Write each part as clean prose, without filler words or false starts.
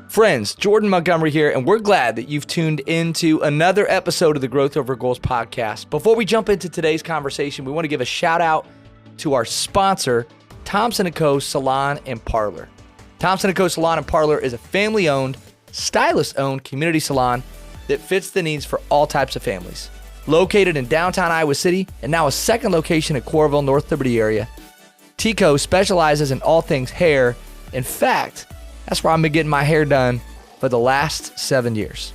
Friends, Jordan Montgomery here, and we're glad that you've tuned into another episode of the Growth Over Goals podcast. Before we jump into today's conversation, we want to give a shout out to our sponsor, Thompson & Co. Salon and Parlor. Thompson & Co. Salon and Parlor is a family-owned, stylist-owned community salon that fits the needs for all types of families. Located in downtown Iowa City and now a second location in Coralville, North Liberty area, TCO specializes in all things hair. In fact, that's where I've been getting my hair done for the last 7 years.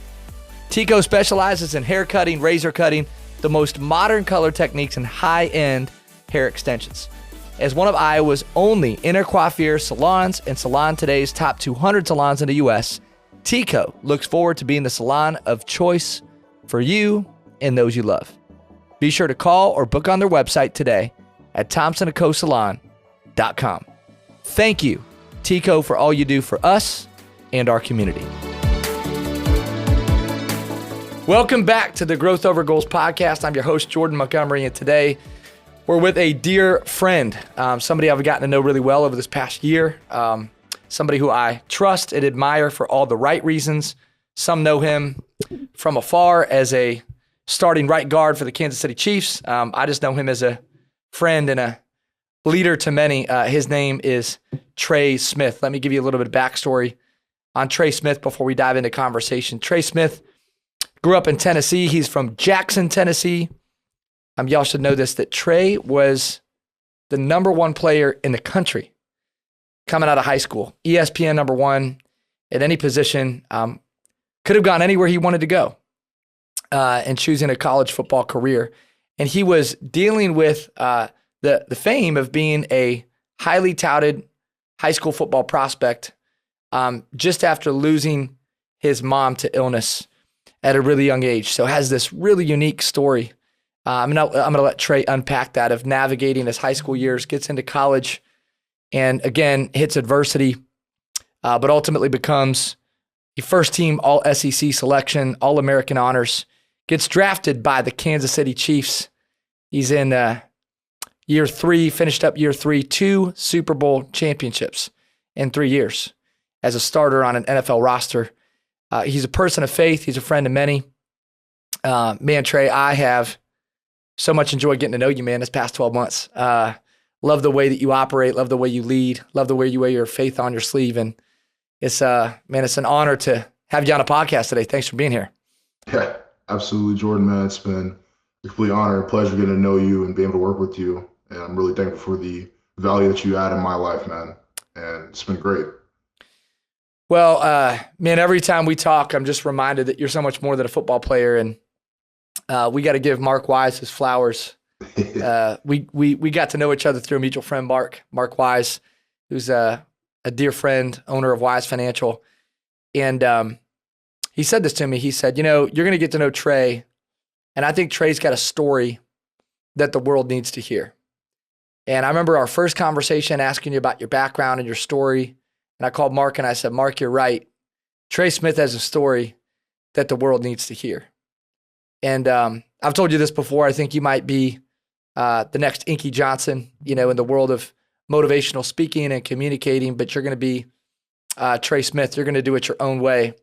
TCO specializes in hair cutting, razor cutting, the most modern color techniques, and high-end hair extensions. As one of Iowa's only intercoiffure salons and Salon Today's top 200 salons in the U.S., TCO looks forward to being the salon of choice for you and those you love. Be sure to call or book on their website today at thompsonandcosalon.com. Thank you, TCO, for all you do for us and our community. Welcome back to the Growth Over Goals podcast. I'm your host, Jordan Montgomery, and today we're with a dear friend, somebody I've gotten to know really well over this past year, somebody who I trust and admire for all the right reasons. Some know him from afar as a starting right guard for the Kansas City Chiefs. I just know him as a friend and a leader to many. His name is Trey Smith. Let me give you a little bit of backstory on Trey Smith before we dive into conversation. Trey Smith grew up in Tennessee. He's from Jackson, Tennessee. Y'all should know this, that Trey was the number one player in the country coming out of high school. ESPN number one at any position. Could have gone anywhere he wanted to go and choosing a college football career. And he was dealing with the fame of being a highly touted high school football prospect just after losing his mom to illness at a really young age. So has this really unique story. I'm gonna let Trey unpack that of navigating his high school years, gets into college, and again, hits adversity, but ultimately becomes a first-team All-SEC selection, All-American honors, gets drafted by the Kansas City Chiefs. He's in year three, finished up year three, 2 Super Bowl championships in 3 years as a starter on an NFL roster. He's a person of faith. He's a friend of many. Man, Trey, I have so much enjoyed getting to know you, man, this past 12 months. Love the way that you operate. Love the way you lead. Love the way you wear your faith on your sleeve. And it's an honor to have you on a podcast today. Thanks for being here. Yeah, absolutely, Jordan, man. It's been a complete honor and pleasure getting to know you and being able to work with you. And I'm really thankful for the value that you add in my life, man. And it's been great. Well, man, every time we talk, I'm just reminded that you're so much more than a football player. And we got to give Mark Wise his flowers. We got to know each other through a mutual friend, Mark Wise, who's a dear friend, owner of Wise Financial. And he said this to me. He said, you're going to get to know Trey, and I think Trey's got a story that the world needs to hear. And I remember our first conversation asking you about your background and your story. And I called Mark and I said, Mark, you're right. Trey Smith has a story that the world needs to hear. And I've told you this before. I think you might be the next Inky Johnson, in the world of motivational speaking and communicating, but you're going to be Trey Smith. You're going to do it your own way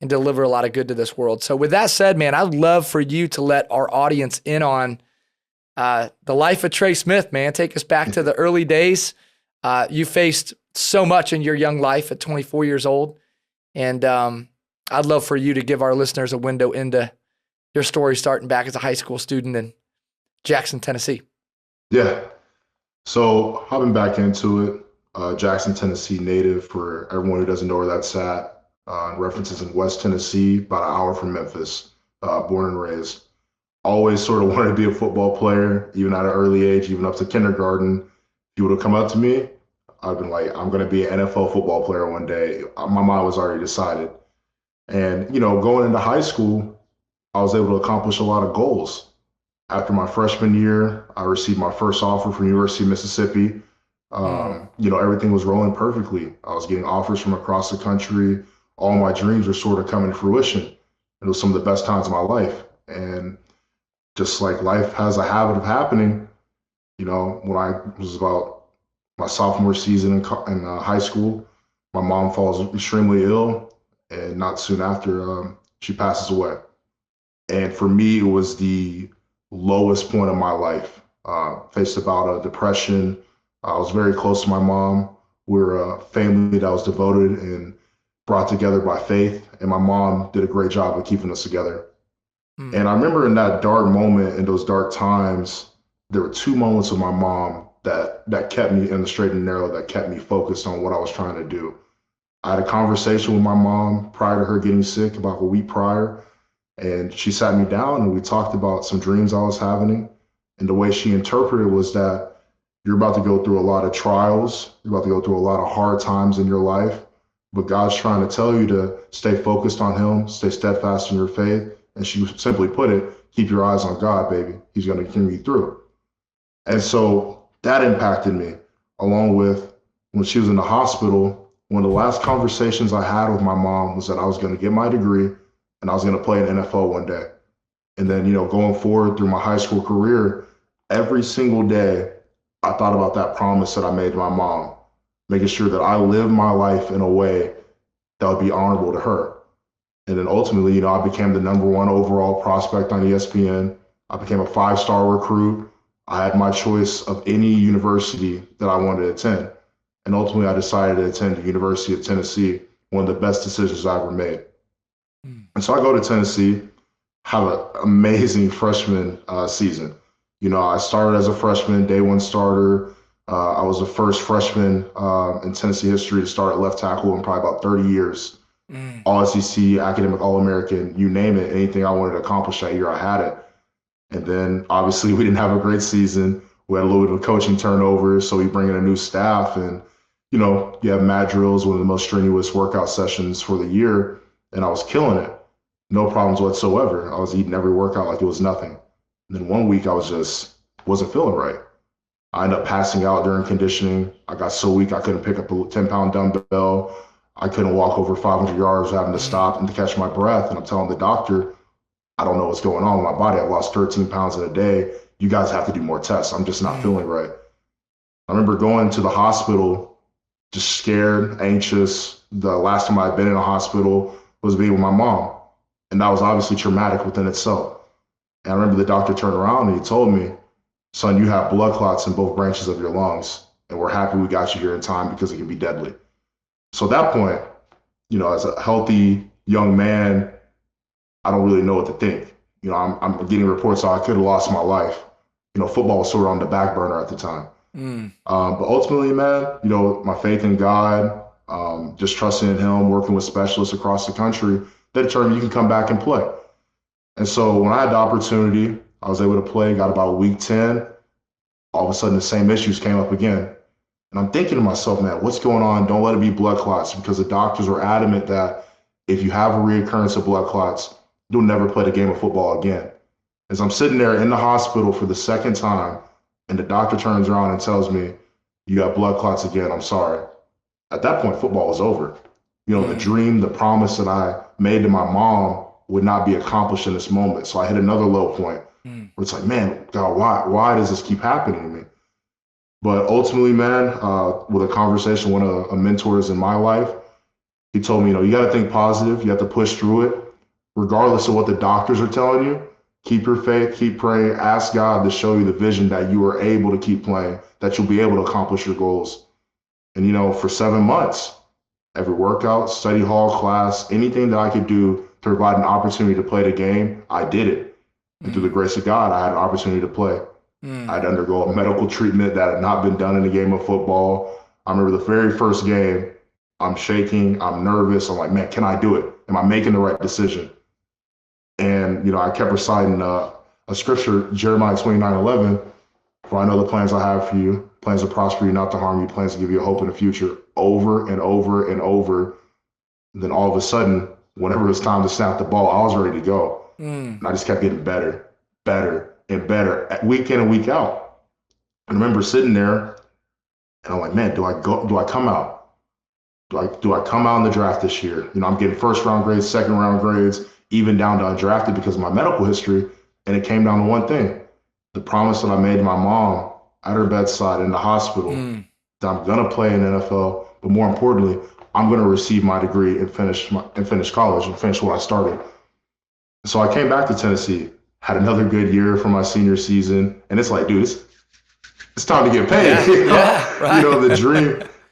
and deliver a lot of good to this world. So with that said, man, I'd love for you to let our audience in on the life of Trey Smith, man. Take us back to the early days. You faced so much in your young life at 24 years old. And I'd love for you to give our listeners a window into your story starting back as a high school student in Jackson, Tennessee. Yeah. So hopping back into it, Jackson, Tennessee native, for everyone who doesn't know where that's at, references in West Tennessee, about an hour from Memphis, born and raised. Always sort of wanted to be a football player, even at an early age, even up to kindergarten. If you would have come up to me, I'd been like, I'm going to be an NFL football player one day. My mind was already decided. And, going into high school, I was able to accomplish a lot of goals. After my freshman year, I received my first offer from University of Mississippi. Everything was rolling perfectly. I was getting offers from across the country. All my dreams were sort of coming to fruition. It was some of the best times of my life. And just like life has a habit of happening, when I was about my sophomore season in high school, my mom falls extremely ill. and not soon after, she passes away. And for me, it was the lowest point of my life. Faced about a depression. I was very close to my mom. We were a family that was devoted and brought together by faith. And my mom did a great job of keeping us together. And I remember in that dark moment, in those dark times, there were two moments with my mom that kept me in the straight and narrow, that kept me focused on what I was trying to do. I had a conversation with my mom prior to her getting sick, about a week prior, and she sat me down and we talked about some dreams I was having. And the way she interpreted was that you're about to go through a lot of trials, you're about to go through a lot of hard times in your life, but God's trying to tell you to stay focused on Him, stay steadfast in your faith. And she simply put it, keep your eyes on God, baby. He's going to carry you through. And so that impacted me, along with when she was in the hospital. One of the last conversations I had with my mom was that I was going to get my degree and I was going to play in the NFL one day. And then, going forward through my high school career, every single day, I thought about that promise that I made to my mom, making sure that I live my life in a way that would be honorable to her. And then ultimately, I became the #1 overall prospect on ESPN. I became a 5-star recruit. I had my choice of any university that I wanted to attend. And ultimately, I decided to attend the University of Tennessee, one of the best decisions I ever made. And so I go to Tennessee, have an amazing freshman season. I started as a freshman, day one starter. I was the first freshman in Tennessee history to start at left tackle in probably about 30 years. All SEC, academic All-American, you name it, anything I wanted to accomplish that year, I had it. And then obviously we didn't have a great season. We had a little bit of a coaching turnover, so we bring in a new staff and, you have mat drills, one of the most strenuous workout sessions for the year, and I was killing it. No problems whatsoever. I was eating every workout like it was nothing. And then one week I wasn't feeling right. I ended up passing out during conditioning. I got so weak I couldn't pick up a 10-pound dumbbell. I couldn't walk over 500 yards, having to stop and to catch my breath. And I'm telling the doctor, I don't know what's going on with my body. I've lost 13 pounds in a day. You guys have to do more tests. I'm just not feeling right. I remember going to the hospital, just scared, anxious. The last time I'd been in a hospital was being with my mom. And that was obviously traumatic within itself. And I remember the doctor turned around and he told me, son, you have blood clots in both branches of your lungs. And we're happy we got you here in time because it can be deadly. So at that point, as a healthy young man, I don't really know what to think. I'm getting reports that I could have lost my life. Football was sort of on the back burner at the time. But ultimately, man, my faith in God, just trusting in Him, working with specialists across the country, they determined you can come back and play. And so when I had the opportunity, I was able to play, got about week 10. All of a sudden, the same issues came up again. And I'm thinking to myself, man, what's going on? Don't let it be blood clots, because the doctors were adamant that if you have a reoccurrence of blood clots, you'll never play the game of football again. As I'm sitting there in the hospital for the second time, and the doctor turns around and tells me, you got blood clots again, I'm sorry. At that point, football was over. The dream, the promise that I made to my mom would not be accomplished in this moment. So I hit another low point where it's like, man, God, why does this keep happening to me? But ultimately, man, with a conversation with a mentors in my life, he told me, you got to think positive. You have to push through it. Regardless of what the doctors are telling you, keep your faith, keep praying, ask God to show you the vision that you are able to keep playing, that you'll be able to accomplish your goals. And, for 7 months, every workout, study hall, class, anything that I could do to provide an opportunity to play the game, I did it. And through the grace of God, I had an opportunity to play. I had to undergo a medical treatment that had not been done in the game of football. I remember the very first game, I'm shaking, I'm nervous. I'm like, man, can I do it? Am I making the right decision? And, I kept reciting a scripture, Jeremiah 29:11, for I know the plans I have for you, plans to prosper you, not to harm you, plans to give you a hope in the future, over and over and over. And then all of a sudden, whenever it was time to snap the ball, I was ready to go. And I just kept getting better, and better, week in and week out. I remember sitting there and I'm like, man, do I come out? Do I come out in the draft this year? I'm getting first round grades, second round grades, even down to undrafted because of my medical history. And it came down to one thing, the promise that I made to my mom at her bedside in the hospital, that I'm going to play in the NFL, but more importantly, I'm going to receive my degree and finish college and finish what I started. So I came back to Tennessee, had another good year for my senior season, and it's like, dude, it's time to get paid. Right. You know,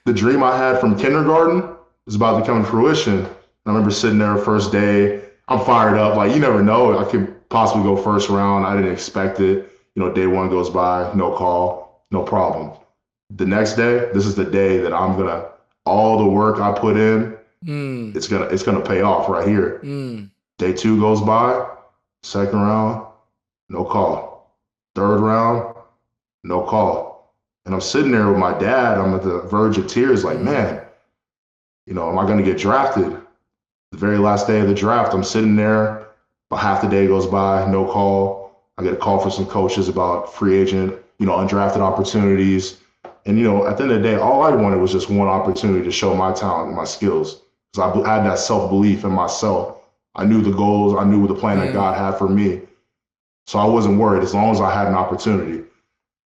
the dream I had from kindergarten is about to come to fruition. And I remember sitting there first day, I'm fired up. Like, you never know, I could possibly go first round. I didn't expect it. You know, day one goes by, no call, no problem. The next day, this is the day that all the work I put in, it's gonna pay off right here. Day two goes by, second round, no call. Third round, no call. And I'm sitting there with my dad. I'm at the verge of tears, like, man, you know, am I going to get drafted? The very last day of the draft, I'm sitting there. About half the day goes by, no call. I get a call from some coaches about free agent, you know, undrafted opportunities. And, you know, at the end of the day, all I wanted was just one opportunity to show my talent and my skills. Because I had that self-belief in myself. I knew the goals. I knew the plan that God had for me. So I wasn't worried as long as I had an opportunity.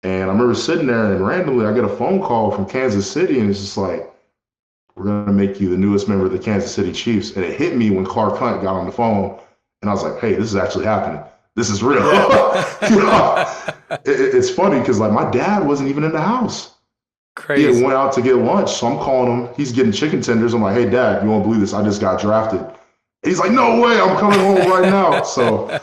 And I remember sitting there and randomly I get a phone call from Kansas City and it's just like, we're going to make you the newest member of the Kansas City Chiefs. And it hit me when Clark Hunt got on the phone and I was like, hey, this is actually happening. This is real. You know, it's funny because like my dad wasn't even in the house. Crazy. He went out to get lunch. So I'm calling him. He's getting chicken tenders. I'm like, hey, Dad, you won't believe this. I just got drafted. And he's like, no way. I'm coming home right now. So,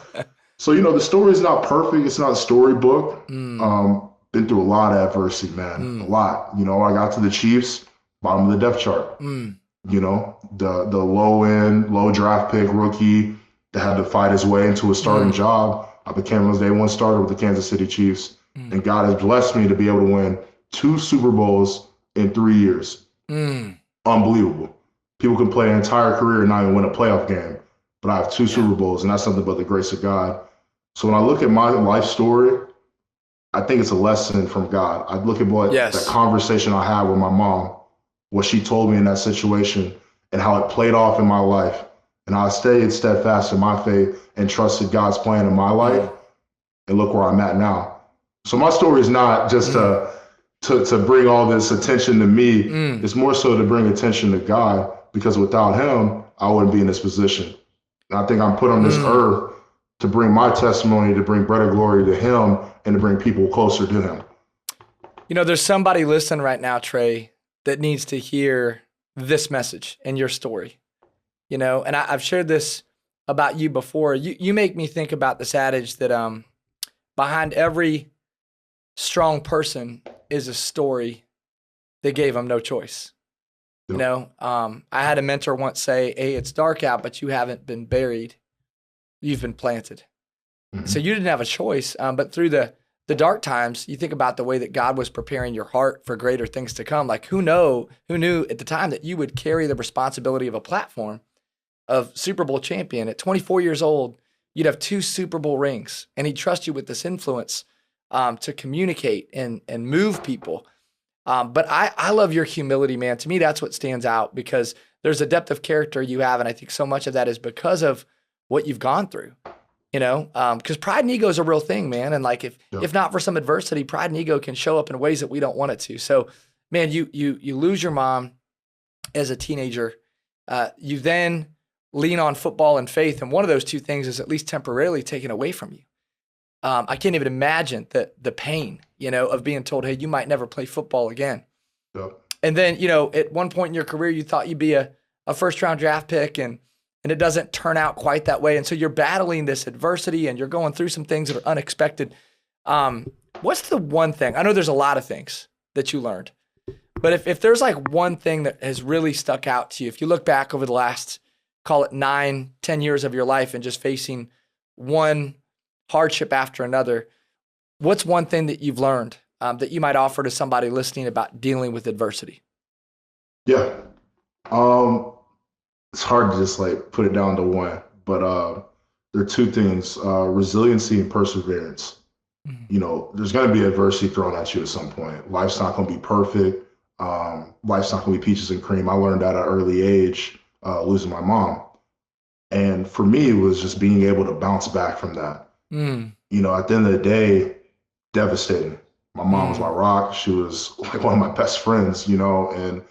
you know, the story is not perfect. It's not a storybook. Been through a lot of adversity, man. A lot. You know, I got to the Chiefs, bottom of the depth chart. You know, the low draft pick rookie that had to fight his way into a starting job. I became a day one starter with the Kansas City Chiefs. And God has blessed me to be able to win 2 Super Bowls in 3 years. Unbelievable. People can play an entire career and not even win a playoff game. But I have 2 Super Bowls, and that's nothing but the grace of God. So when I look at my life story, I think it's a lesson from God. I look at that conversation I had with my mom, what she told me in that situation, and how it played off in my life. And I stayed steadfast in my faith and trusted God's plan in my life. And look where I'm at now. So my story is not just to bring all this attention to me. It's more so to bring attention to God, because without him, I wouldn't be in this position. And I think I'm put on this earth to bring my testimony, to bring greater glory to him, and to bring people closer to him. You know, there's somebody listening right now, Trey, that needs to hear this message and your story. You know, and I've shared this about you before. You make me think about this adage that behind every strong person is a story that gave them no choice. You know, I had a mentor once say, hey, it's dark out, but you haven't been buried. You've been planted. So you didn't have a choice. But through the dark times, you think about the way that God was preparing your heart for greater things to come. Like who knew at the time that you would carry the responsibility of a platform of Super Bowl champion at 24 years old, you'd have 2 Super Bowl rings, and he'd trust you with this influence to communicate and move people. But I love your humility, man. To me, that's what stands out, because there's a depth of character you have. And I think so much of that is because of what you've gone through, you know, because pride and ego is a real thing, man. And like, if not for some adversity, pride and ego can show up in ways that we don't want it to. So man, you lose your mom as a teenager. You then lean on football and faith. And one of those 2 things is at least temporarily taken away from you. I can't even imagine the pain, you know, of being told, hey, you might never play football again. And then, you know, at one point in your career, you thought you'd be a first round draft pick, and it doesn't turn out quite that way. And so you're battling this adversity and you're going through some things that are unexpected. What's the one thing? I know there's a lot of things that you learned, but if there's like one thing that has really stuck out to you, if you look back over the last, call it 9-10 years of your life and just facing one hardship after another, what's one thing that you've learned that you might offer to somebody listening about dealing with adversity? Yeah. It's hard to just like put it down to one, but there are 2 things, resiliency and perseverance. You know, there's going to be adversity thrown at you at some point. Life's not going to be perfect. Life's not going to be peaches and cream. I learned that at an early age, losing my mom. And for me, it was just being able to bounce back from that. You know, at the end of the day, devastating. My mom was my rock. She was like one of my best friends, you know, and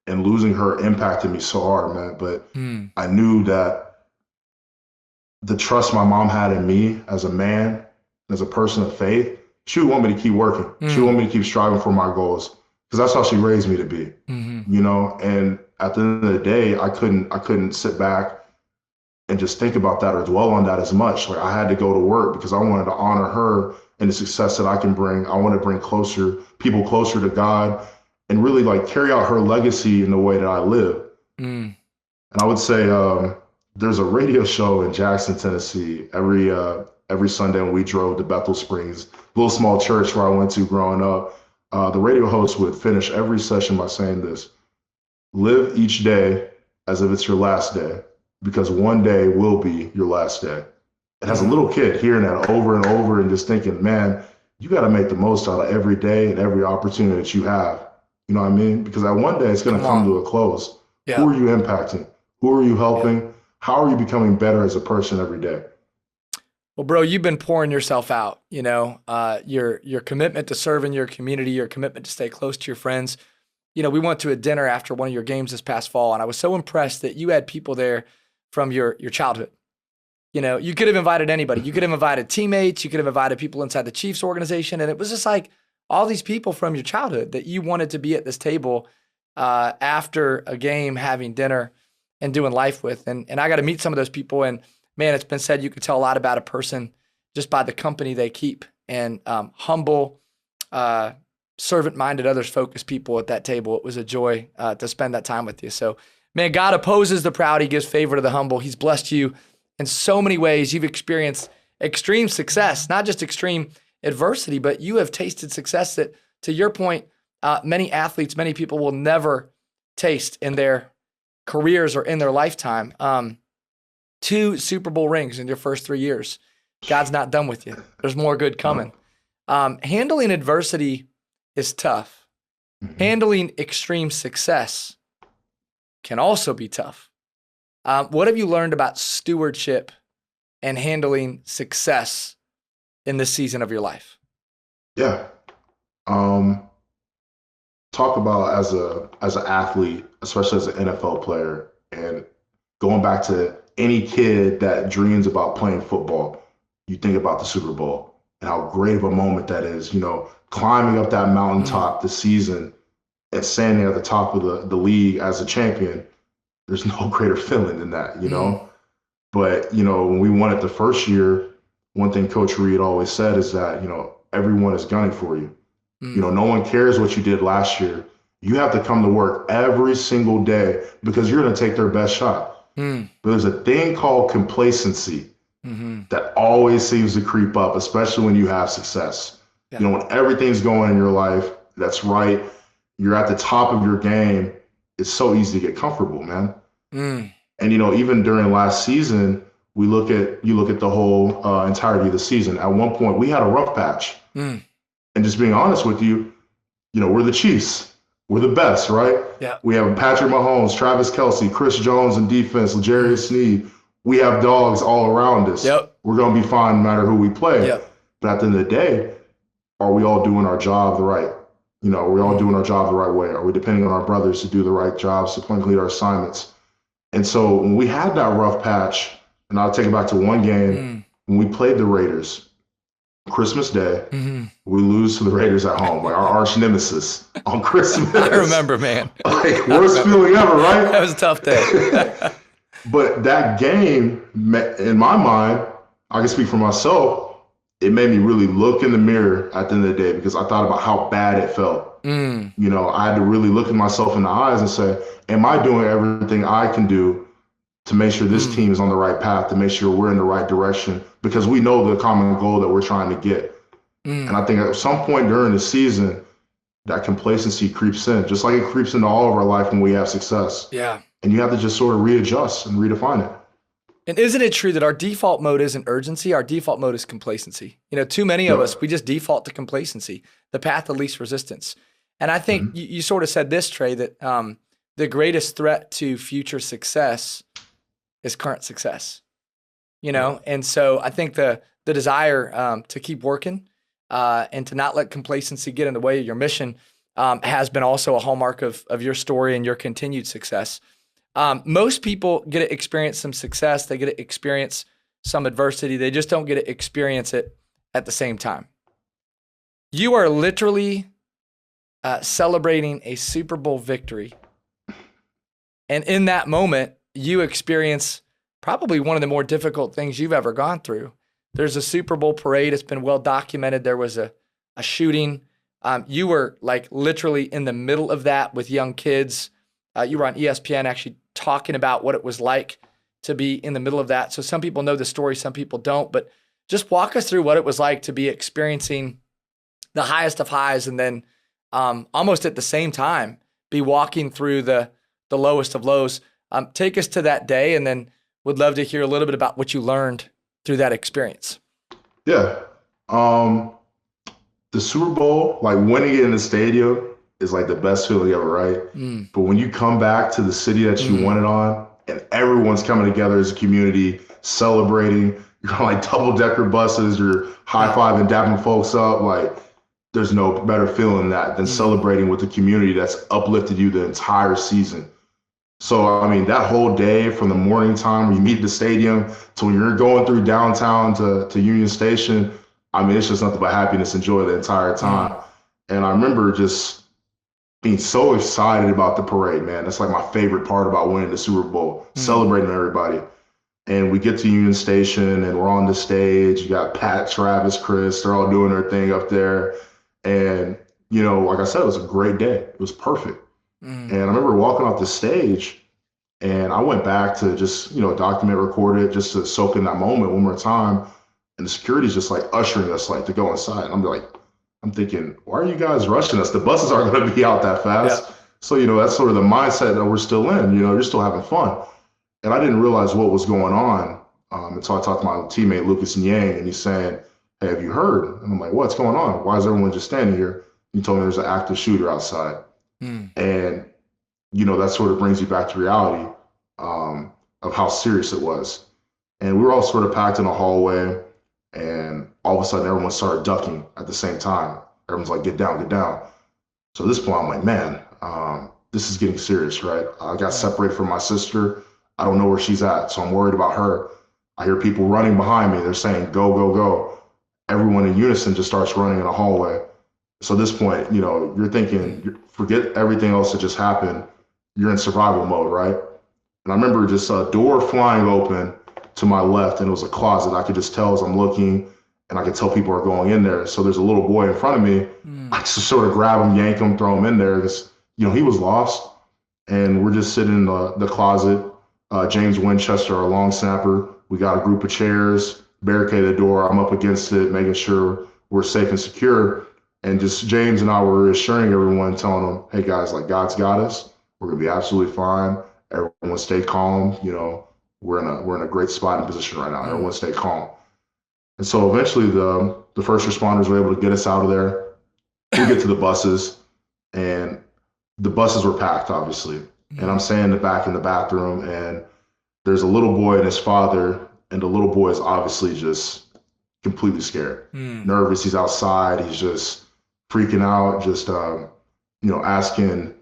and losing her impacted me so hard, man. But Mm. I knew that the trust my mom had in me as a man, as a person of faith, she would want me to keep working. She would want me to keep striving for my goals because that's how she raised me to be, you know? And at the end of the day, I couldn't sit back and just think about that or dwell on that as much. Like I had to go to work because I wanted to honor her and the success that I can bring. I want to bring people closer to God and really like carry out her legacy in the way that I live. And I would say there's a radio show in Jackson, Tennessee, every Sunday when we drove to Bethel Springs, a little small church where I went to growing up. The radio host would finish every session by saying this: live each day as if it's your last day, because one day will be your last day. And as a little kid hearing that over and over and just thinking, man, you got to make the most out of every day and every opportunity that you have. You know what I mean? Because that one day it's going to come to a close. Yeah. Who are you impacting? Who are you helping? Yeah. How are you becoming better as a person every day? Well, bro, you've been pouring yourself out, you know, your commitment to serve in your community, your commitment to stay close to your friends. You know, we went to a dinner after one of your games this past fall, and I was so impressed that you had people there from your childhood. You know, you could have invited anybody. You could have invited teammates. You could have invited people inside the Chiefs organization. And it was just like all these people from your childhood that you wanted to be at this table after a game, having dinner and doing life with. And I got to meet some of those people. And man, it's been said you could tell a lot about a person just by the company they keep. And humble, servant-minded, others-focused people at that table. It was a joy to spend that time with you. So, man, God opposes the proud. He gives favor to the humble. He's blessed you in so many ways. You've experienced extreme success, not just extreme adversity, but you have tasted success that, to your point, many athletes, many people will never taste in their careers or in their lifetime. 2 Super Bowl rings in your first 3 years. God's not done with you. There's more good coming. Handling adversity is tough. Handling extreme success can also be tough. What have you learned about stewardship and handling success in this season of your life? Yeah. Talk about as an athlete, especially as an NFL player, and going back to any kid that dreams about playing football, you think about the Super Bowl and how great of a moment that is, you know, climbing up that mountaintop this season and standing at the top of the league as a champion. There's no greater feeling than that, you know? But, you know, when we won it the first year, one thing Coach Reed always said is that, you know, everyone is gunning for you. You know, no one cares what you did last year. You have to come to work every single day because you're going to take their best shot. But there's a thing called complacency that always seems to creep up, especially when you have success. Yeah. You know, when everything's going in your life that's right, you're at the top of your game, it's so easy to get comfortable, man. And, you know, even during last season, you look at the whole entirety of the season. At one point, we had a rough patch. And just being honest with you, you know, we're the Chiefs. We're the best, right? Yeah. We have Patrick Mahomes, Travis Kelce, Chris Jones in defense, L'Jarius Sneed. We have dogs all around us. Yep. We're going to be fine no matter who we play. Yep. But at the end of the day, are we all doing our job the right? You know, are we all doing our job the right way? Are we depending on our brothers to do the right jobs, to complete our assignments? And so when we had that rough patch, and I'll take it back to one game, when we played the Raiders, Christmas Day, we lose to the Raiders at home, like our arch nemesis on Christmas. I remember, man. Like, worst feeling ever, right? That was a tough day. But that game, in my mind, I can speak for myself, it made me really look in the mirror at the end of the day because I thought about how bad it felt. You know, I had to really look at myself in the eyes and say, am I doing everything I can do to make sure this team is on the right path, to make sure we're in the right direction, because we know the common goal that we're trying to get. And I think at some point during the season, that complacency creeps in, just like it creeps into all of our life when we have success. Yeah. And you have to just sort of readjust and redefine it. And isn't it true that our default mode isn't urgency? Our default mode is complacency. You know, too many of us, we just default to complacency, the path of least resistance. And I think you sort of said this, Trey, that the greatest threat to future success is current success, you know? And so I think the desire to keep working and to not let complacency get in the way of your mission has been also a hallmark of your story and your continued success. Most people get to experience some success. They get to experience some adversity. They just don't get to experience it at the same time. You are literally celebrating a Super Bowl victory. And in that moment, you experience probably one of the more difficult things you've ever gone through. There's a Super Bowl parade. It's been well documented. There was a shooting. You were like literally in the middle of that with young kids. You were on ESPN actually talking about what it was like to be in the middle of that. So some people know the story, some people don't, but just walk us through what it was like to be experiencing the highest of highs and then almost at the same time be walking through the lowest of lows. Take us to that day, and then would love to hear a little bit about what you learned through that experience. Yeah. The Super Bowl, like winning it in the stadium is like the best feeling ever, right? But when you come back to the city that you won it on and everyone's coming together as a community celebrating, you're on like double-decker buses, you're high-fiving, dapping folks up, like there's no better feeling than celebrating with the community that's uplifted you the entire season. So, I mean, that whole day from the morning time when you meet at the stadium to when you're going through downtown to Union Station, I mean, it's just nothing but happiness and joy the entire time. And I remember just being so excited about the parade, man. That's like my favorite part about winning the Super Bowl, celebrating everybody. And we get to Union Station and we're on the stage. You got Pat, Travis, Chris, they're all doing their thing up there. And, you know, like I said, it was a great day. It was perfect. And I remember walking off the stage and I went back to just, you know, document, record it, just to soak in that moment one more time. And the security's just like ushering us like to go inside. And I'm thinking, why are you guys rushing us? The buses aren't going to be out that fast. Yeah. So, you know, that's sort of the mindset that we're still in, you know, you're still having fun. And I didn't realize what was going on until I talked to my teammate, Lucas Nyang, and he's saying, hey, have you heard? And I'm like, what's going on? Why is everyone just standing here? He told me there's an active shooter outside. And, you know, that sort of brings you back to reality of how serious it was. And we were all sort of packed in a hallway, and all of a sudden everyone started ducking at the same time. Everyone's like, get down, get down. So at this point, I'm like, man, this is getting serious, right? I got separated from my sister. I don't know where she's at, so I'm worried about her. I hear people running behind me. They're saying, go, go, go. Everyone in unison just starts running in a hallway. So at this point, you know, you're thinking, forget everything else that just happened. You're in survival mode, right? And I remember just a door flying open to my left, and it was a closet. I could just tell as I'm looking, and I could tell people are going in there. So there's a little boy in front of me. I just sort of grab him, yank him, throw him in there because, you know, he was lost. And we're just sitting in the closet. James Winchester, our long snapper, we got a group of chairs, barricaded the door. I'm up against it, making sure we're safe and secure. And just James and I were assuring everyone, telling them, hey guys, like God's got us. We're gonna be absolutely fine. Everyone stay calm. You know, we're in a great spot and position right now. Everyone stay calm. And so eventually the first responders were able to get us out of there. We get to the buses, and the buses were packed, obviously. And I'm standing in the back in the bathroom, and there's a little boy and his father, and the little boy is obviously just completely scared, nervous. He's outside. He's just freaking out, just, you know, asking,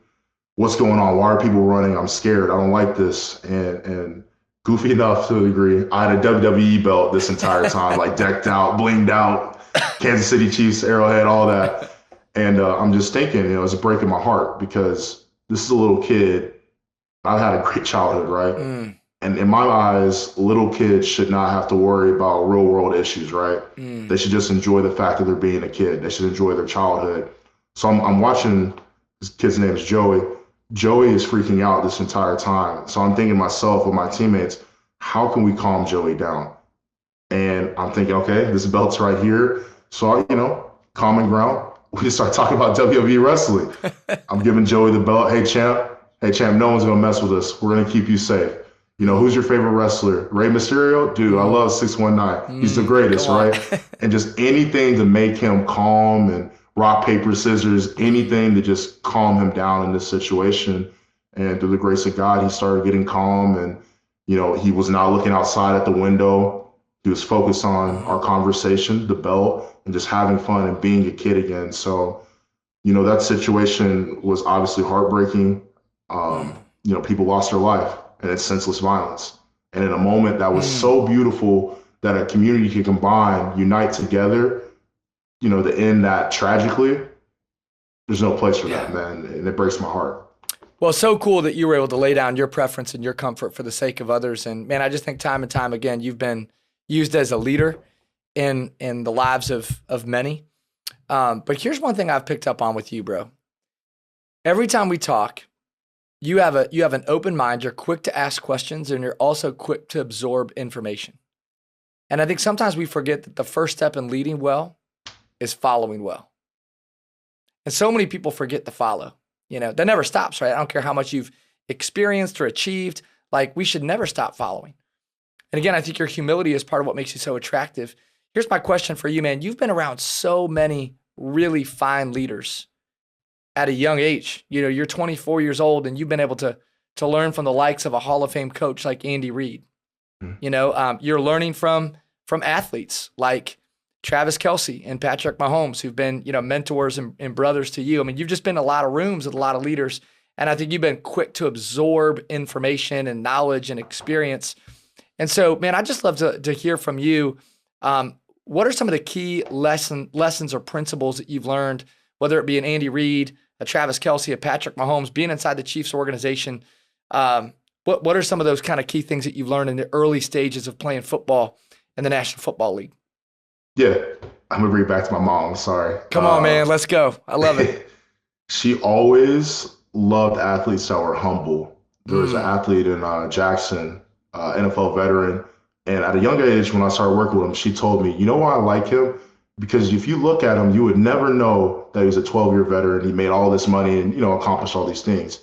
what's going on? Why are people running? I'm scared. I don't like this. And goofy enough to a degree, I had a WWE belt this entire time, like decked out, blinged out, Kansas City Chiefs, Arrowhead, all that. And I'm just thinking, you know, it's breaking my heart because this is a little kid. I had a great childhood, right? And in my eyes, little kids should not have to worry about real world issues, right? They should just enjoy the fact that they're being a kid. They should enjoy their childhood. So I'm watching, this kid's name is Joey. Joey is freaking out this entire time. So I'm thinking to myself with my teammates, how can we calm Joey down? And I'm thinking, okay, this belt's right here. So, you know, common ground. We just start talking about WWE wrestling. I'm giving Joey the belt. Hey, champ, no one's going to mess with us. We're going to keep you safe. You know, who's your favorite wrestler? Rey Mysterio? Dude, I love 619. He's the greatest, right? And just anything to make him calm, and rock, paper, scissors, anything to just calm him down in this situation. And through the grace of God, he started getting calm, and, you know, he was not looking outside at the window. He was focused on our conversation, the belt, and just having fun and being a kid again. So, That situation was obviously heartbreaking. Mm. People lost their life and it's senseless violence. And in a moment that was Mm. so beautiful that a community can combine, unite together, to end that tragically, there's no place for that, Yeah. man. And it breaks my heart. Well, so cool that you were able to lay down your preference and your comfort for the sake of others. And man, I just think time and time again, you've been used as a leader in the lives of many. But here's one thing I've picked up on with you, bro. Every time we talk, you have an open mind. You're quick to ask questions, and you're also quick to absorb information. And I think sometimes we forget that the first step in leading well is following well. And so many people forget to follow. That never stops, right? I don't care how much you've experienced or achieved. Like, we should never stop following. And again, I think your humility is part of what makes you so attractive. Here's my question for you, man. You've been around so many really fine leaders at a young age. You're 24 years old and you've been able to learn from the likes of a Hall of Fame coach like Andy Reid. You're learning from athletes like Travis Kelce and Patrick Mahomes, who've been, mentors and brothers to you. I mean, you've just been in a lot of rooms with a lot of leaders, and I think you've been quick to absorb information and knowledge and experience. And so, man, I'd just love to hear from you. What are some of the key lessons or principles that you've learned, whether it be an Andy Reid, a Travis Kelce, a Patrick Mahomes, being inside the Chiefs organization? What are some of those kind of key things that you've learned in the early stages of playing football in the National Football League? Yeah, I'm gonna bring it back to my mom. Sorry. Come on, man. Let's go. I love it. She always loved athletes that were humble. There was an athlete in Jackson, NFL veteran. And at a young age, when I started working with him, she told me, you know why I like him? Because if you look at him, you would never know that he was a 12-year veteran. He made all this money and, accomplished all these things.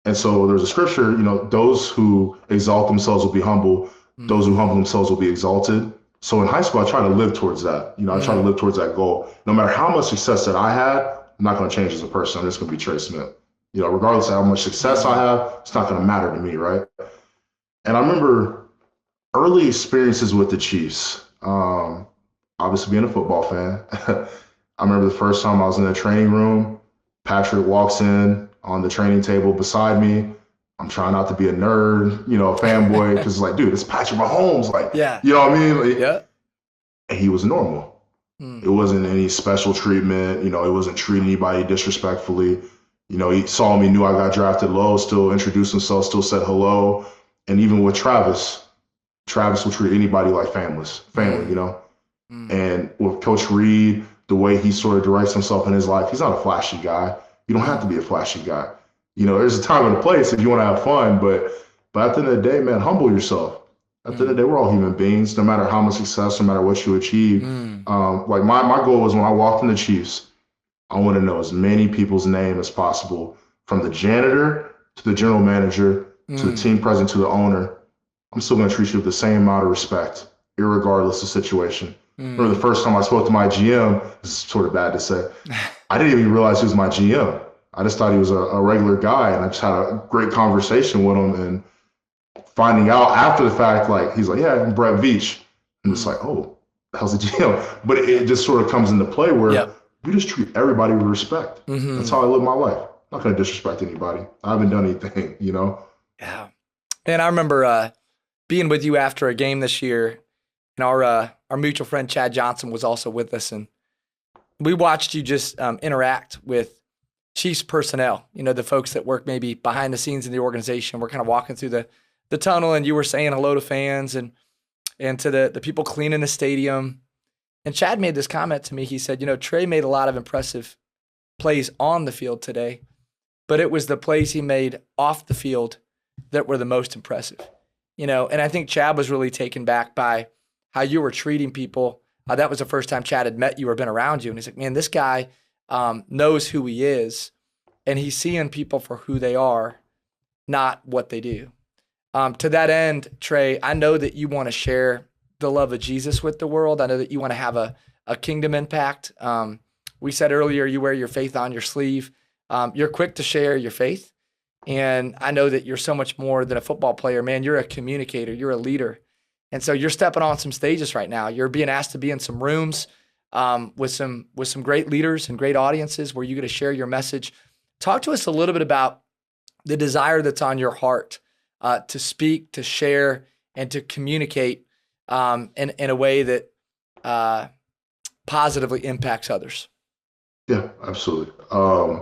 And so there's a scripture, those who exalt themselves will be humble. Those who humble themselves will be exalted. So in high school, I try to live towards that. I try to live towards that goal. No matter how much success that I had, I'm not going to change as a person. I'm just going to be Trey Smith. Regardless of how much success I have, it's not going to matter to me, right? And I remember early experiences with the Chiefs. Obviously being a football fan. I remember the first time I was in the training room, Patrick walks in on the training table beside me. I'm trying not to be a nerd, a fanboy, because it's like, dude, it's Patrick Mahomes. Like, Yeah. You know what I mean? Like, Yeah. And he was normal. It wasn't any special treatment. It wasn't treating anybody disrespectfully. He saw me, knew I got drafted low, still introduced himself, still said hello. And even with Travis will treat anybody like family. And with Coach Reid, the way he sort of directs himself in his life, he's not a flashy guy. You don't have to be a flashy guy. There's a time and a place if you want to have fun, but at the end of the day, man, humble yourself. At the end of the day, we're all human beings, no matter how much success, no matter what you achieve. Like my goal was when I walked in the Chiefs, I want to know as many people's name as possible, from the janitor to the general manager to the team president to the owner. I'm still going to treat you with the same amount of respect, irregardless of situation. Remember the first time I spoke to my GM, this is sort of bad to say, I didn't even realize he was my GM. I just thought he was a regular guy, and I just had a great conversation with him. And finding out after the fact, like, he's like, yeah, I'm Brett Veach. And it's like, oh, the hell's a GM? But it just sort of comes into play where we just treat everybody with respect. That's how I live my life. I'm not going to disrespect anybody. I haven't done anything, Yeah. And I remember being with you after a game this year, and our mutual friend Chad Johnson was also with us, and we watched you just interact with Chiefs personnel, the folks that work maybe behind the scenes in the organization. We're kind of walking through the tunnel, and you were saying hello to fans and to the people cleaning the stadium. And Chad made this comment to me. He said, Trey made a lot of impressive plays on the field today, but it was the plays he made off the field that were the most impressive. And I think Chad was really taken back by how you were treating people. That was the first time Chad had met you or been around you. And he's like, man, this guy knows who he is, and he's seeing people for who they are, not what they do. To that end, Trey, I know that you want to share the love of Jesus with the world. I know that you want to have a kingdom impact. We said earlier, you wear your faith on your sleeve. You're quick to share your faith. And I know that you're so much more than a football player, man. You're a communicator. You're a leader. And so you're stepping on some stages right now. You're being asked to be in some rooms. with some great leaders and great audiences where you get to share your message. Talk to us a little bit about the desire that's on your heart to speak, to share, and to communicate in a way that positively impacts others. Yeah, absolutely. I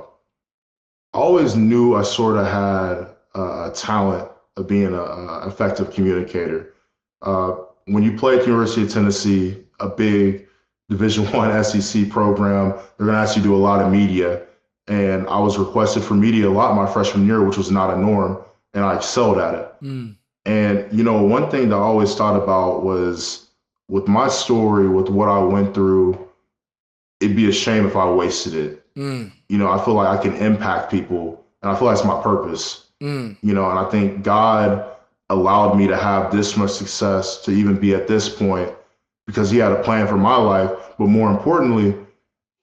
always knew I sort of had a talent of being an effective communicator. When you play at the University of Tennessee, a big Division I SEC program, they're going to ask you to do a lot of media. And I was requested for media a lot my freshman year, which was not a norm, and I excelled at it. And, one thing that I always thought about was with my story, with what I went through, it'd be a shame if I wasted it. I feel like I can impact people, and I feel like it's my purpose. And I think God allowed me to have this much success to even be at this point because he had a plan for my life. But more importantly,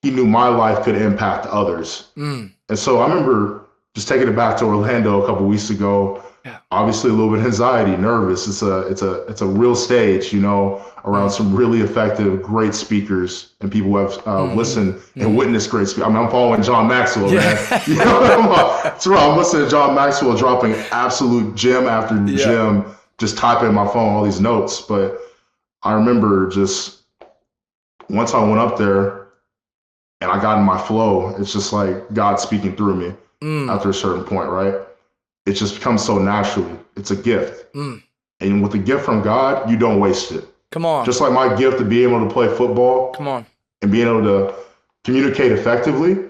he knew my life could impact others. And so I remember just taking it back to Orlando a couple of weeks ago. Yeah. Obviously a little bit of anxiety, nervous. It's a real stage, around some really effective, great speakers and people who have listened and witnessed great speakers. I'm following John Maxwell, man. I'm listening to John Maxwell dropping absolute gem after gem, just typing in my phone all these notes. But I remember just once I went up there and I got in my flow, it's just like God speaking through me after a certain point, right? It just becomes so naturally. It's a gift. And with a gift from God, you don't waste it. Come on. Just like my gift to be able to play football. Come on. And being able to communicate effectively,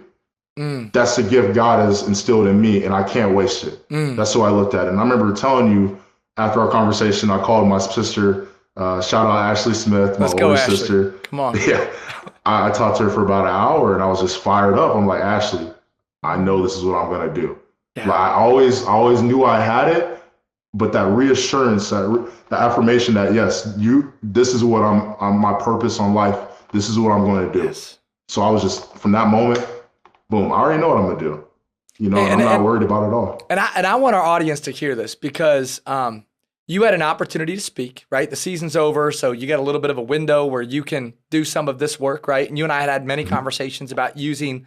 that's the gift God has instilled in me, and I can't waste it. That's how I looked at it. And I remember telling you after our conversation, I called my sister, shout out Ashley Smith, my older sister. Come on. Yeah. I talked to her for about an hour, and I was just fired up. I'm like, Ashley, I know this is what I'm going to do. Yeah. Like, I always knew I had it, but that reassurance, the affirmation that yes, this is what I'm my purpose on life. This is what I'm going to do. Yes. So I was just from that moment, boom. I already know what I'm going to do. And I'm not worried about it all. And I want our audience to hear this because you had an opportunity to speak. Right, the season's over, so you got a little bit of a window where you can do some of this work. Right, and you and I had many conversations about using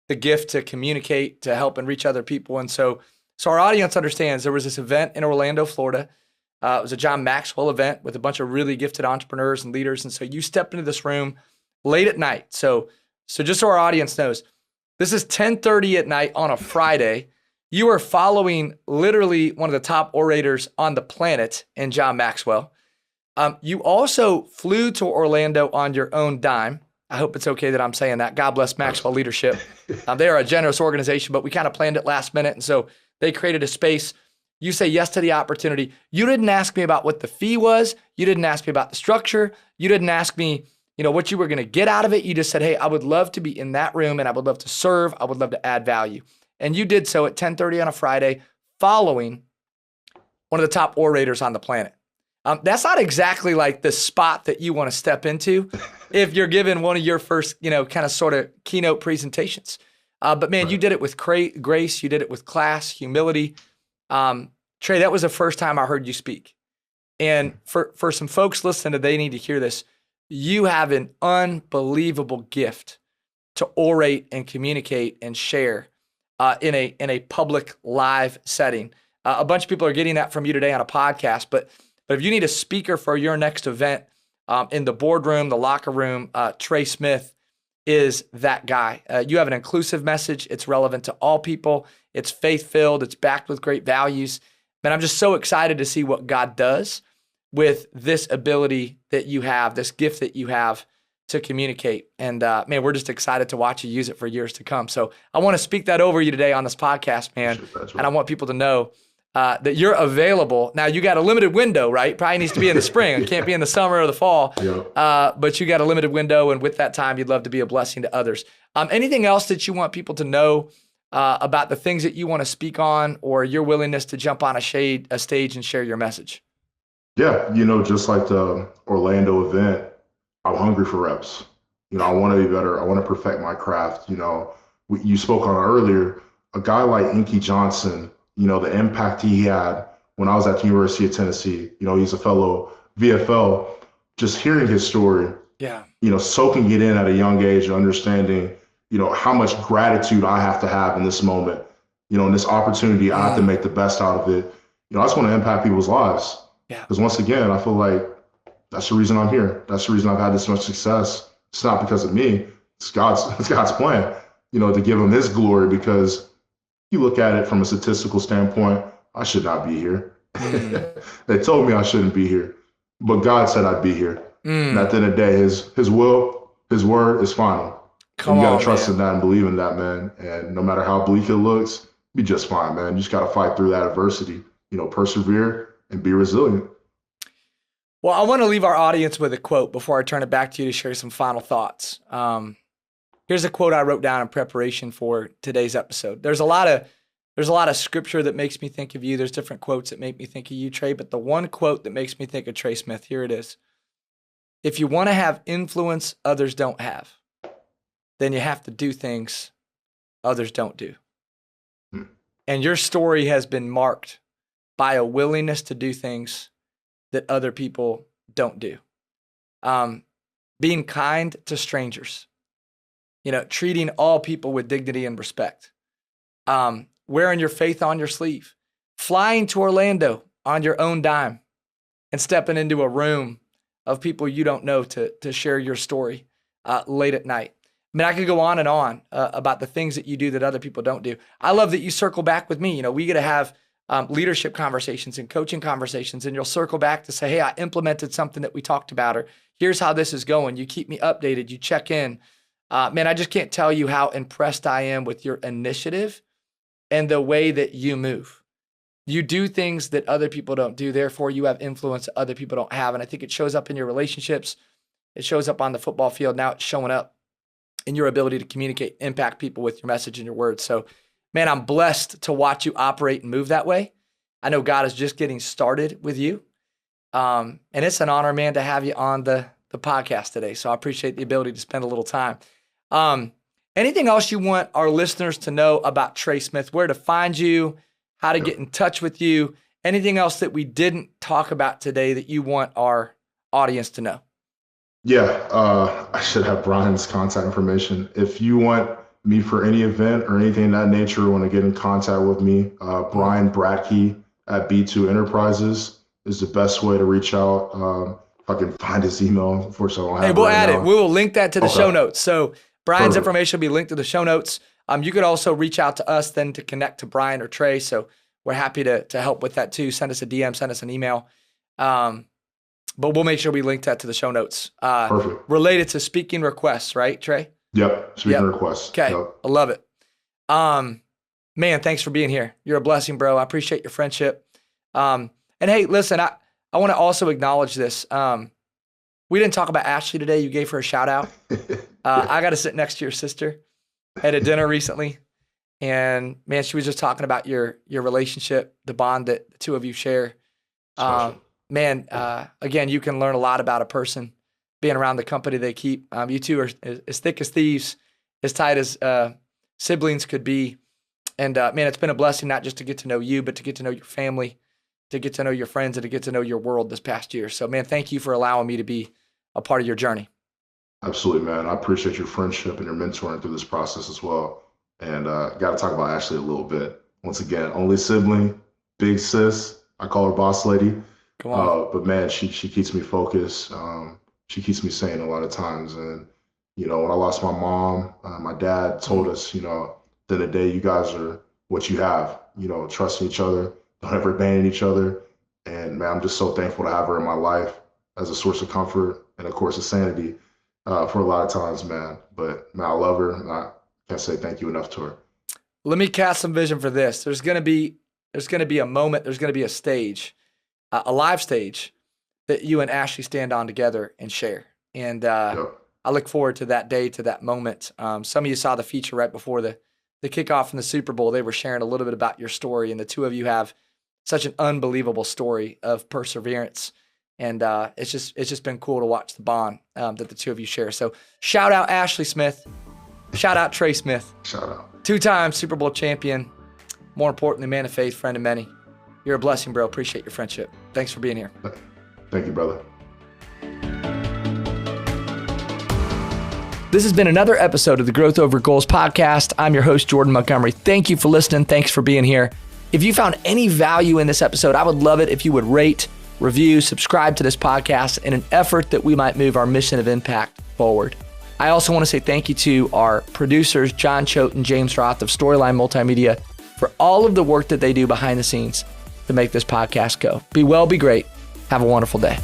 the gift to communicate, to help and reach other people. And so our audience understands there was this event in Orlando, Florida. It was a John Maxwell event with a bunch of really gifted entrepreneurs and leaders. And so you stepped into this room late at night. So just so our audience knows, this is 10:30 at night on a Friday. You are following literally one of the top orators on the planet in John Maxwell. You also flew to Orlando on your own dime. I hope it's okay that I'm saying that. God bless Maxwell Leadership. They are a generous organization, but we kind of planned it last minute. And so they created a space. You say yes to the opportunity. You didn't ask me about what the fee was. You didn't ask me about the structure. You didn't ask me, what you were going to get out of it. You just said, hey, I would love to be in that room and I would love to serve. I would love to add value. And you did so at 10:30 on a Friday following one of the top orators on the planet. That's not exactly like the spot that you want to step into if you're given one of your first, kind of sort of keynote presentations. But man, you did it with grace. You did it with class, humility. Trey, that was the first time I heard you speak. And for some folks listening, they need to hear this. You have an unbelievable gift to orate and communicate and share in a public live setting. A bunch of people are getting that from you today on a podcast, but if you need a speaker for your next event in the boardroom, the locker room, Trey Smith is that guy. You have an inclusive message. It's relevant to all people. It's faith-filled. It's backed with great values. Man, I'm just so excited to see what God does with this ability that you have, this gift that you have to communicate. And man, we're just excited to watch you use it for years to come. So I want to speak that over you today on this podcast, man. Right. And I want people to know that you're available. Now, you got a limited window, right? Probably needs to be in the spring. It can't be in the summer or the fall. Yep. But you got a limited window, and with that time, you'd love to be a blessing to others. Anything else that you want people to know about the things that you want to speak on, or your willingness to jump on a stage and share your message? Yeah, just like the Orlando event, I'm hungry for reps. I want to be better. I want to perfect my craft. You spoke on earlier, a guy like Inky Johnson, the impact he had when I was at the University of Tennessee. He's a fellow VFL. Just hearing his story, Yeah. Soaking it in at a young age and understanding, how much gratitude I have to have in this moment, in this opportunity, I have to make the best out of it. I just want to impact people's lives. Yeah. Because once again, I feel like that's the reason I'm here. That's the reason I've had this much success. It's not because of me. It's God's plan, to give him his glory, because you look at it from a statistical standpoint, I should not be here. They told me I shouldn't be here, but God said I'd be here. And at the end of the day, his will, his word is final. And you got to trust in that and believe in that, man. And no matter how bleak it looks, be just fine, man. You just got to fight through that adversity, persevere and be resilient. Well, I want to leave our audience with a quote before I turn it back to you to share some final thoughts. Here's a quote I wrote down in preparation for today's episode. There's a lot of scripture that makes me think of you. There's different quotes that make me think of you, Trey, but the one quote that makes me think of Trey Smith, here it is. If you want to have influence others don't have, then you have to do things others don't do. And your story has been marked by a willingness to do things that other people don't do. Being kind to strangers, treating all people with dignity and respect, wearing your faith on your sleeve, flying to Orlando on your own dime and stepping into a room of people you don't know to share your story late at night. I mean, I could go on and on about the things that you do that other people don't do. I love that you circle back with me. We get to have leadership conversations and coaching conversations, and you'll circle back to say, hey, I implemented something that we talked about, or here's how this is going. You keep me updated. You check in. Man, I just can't tell you how impressed I am with your initiative and the way that you move. You do things that other people don't do. Therefore, you have influence that other people don't have. And I think it shows up in your relationships. It shows up on the football field. Now it's showing up in your ability to communicate, impact people with your message and your words. So, man, I'm blessed to watch you operate and move that way. I know God is just getting started with you. And it's an honor, man, to have you on the podcast today. So I appreciate the ability to spend a little time. Anything else you want our listeners to know about Trey Smith, where to find you, how to get in touch with you, anything else that we didn't talk about today that you want our audience to know? Yeah, I should have Brian's contact information. If you want me for any event or anything of that nature, want to get in contact with me, Brian Bradkey at B2 Enterprises is the best way to reach out. If I can find his email, unfortunately, I don't have it. We'll right add now. it. We will link that to the show notes. So Brian's Perfect. information will be linked to the show notes. You could also reach out to us then to connect to Brian or Trey. So we're happy to help with that too. Send us a DM, send us an email. But we'll make sure we link that to the show notes. Perfect. Related to speaking requests, right, Trey? Yep. Speaking requests. Okay. Yep. I love it. Man, thanks for being here. You're a blessing, bro. I appreciate your friendship. And hey, listen, I want to also acknowledge this. We didn't talk about Ashley today. You gave her a shout out. I got to sit next to your sister at a dinner recently. And man, she was just talking about your relationship, the bond that the two of you share. Man, again, you can learn a lot about a person being around the company they keep. You two are as thick as thieves, as tight as siblings could be. And man, it's been a blessing not just to get to know you, but to get to know your family, to get to know your friends, and to get to know your world this past year. So man, thank you for allowing me to be a part of your journey. Absolutely, man. I appreciate your friendship and your mentoring through this process as well. And got to talk about Ashley a little bit. Once again, only sibling, big sis. I call her boss lady. Come on. But man, she keeps me focused. She keeps me sane a lot of times. And, when I lost my mom, my dad told us, the day you guys are what you have, trusting each other, don't ever abandon each other. And man, I'm just so thankful to have her in my life as a source of comfort and of course of sanity for a lot of times, man. But man, I love her, and I can't say thank you enough to her. Let me cast some vision for this. There's going to be a moment, there's going to be a stage, a live stage that you and Ashley stand on together and share. And I look forward to that day, to that moment. Some of you saw the feature right before the kickoff in the Super Bowl. They were sharing a little bit about your story, and the two of you have such an unbelievable story of perseverance. And it's just been cool to watch the bond that the two of you share. So shout out Ashley Smith. Shout out Trey Smith. Shout out. 2-time Super Bowl champion. More importantly, man of faith, friend of many. You're a blessing, bro. Appreciate your friendship. Thanks for being here. Thank you, brother. This has been another episode of the Growth Over Goals podcast. I'm your host, Jordan Montgomery. Thank you for listening. Thanks for being here. If you found any value in this episode, I would love it if you would rate, review, subscribe to this podcast in an effort that we might move our mission of impact forward. I also want to say thank you to our producers, John Choate and James Roth of Storyline Multimedia, for all of the work that they do behind the scenes to make this podcast go. Be well, be great. Have a wonderful day.